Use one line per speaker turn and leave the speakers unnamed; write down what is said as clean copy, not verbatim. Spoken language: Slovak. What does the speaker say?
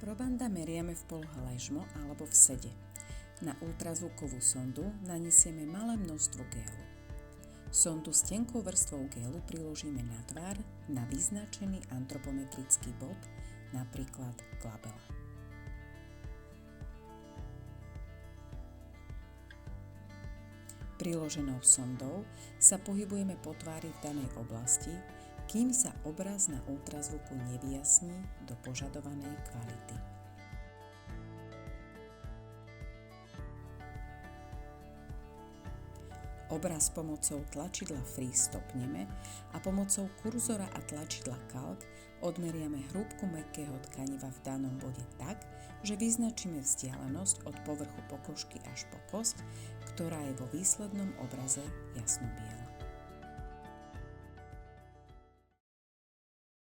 Probanda meriame v polohe ležmo alebo v sede. Na ultrazvukovú sondu nanesieme malé množstvo gélu. Sondu s tenkou vrstvou gélu priložíme na tvár na vyznačený antropometrický bod, napríklad glabela. Priloženou sondou sa pohybujeme po tvári v danej oblasti, kým sa obraz na ultrazvuku nevyjasní do požadovanej kvality. Obraz pomocou tlačidla Freeze stopneme a pomocou kurzora a tlačidla Calc odmeriame hrúbku mäkkého tkaniva v danom bode tak, že vyznačíme vzdialenosť od povrchu pokožky až po kosť, ktorá je vo výslednom obraze jasno biela.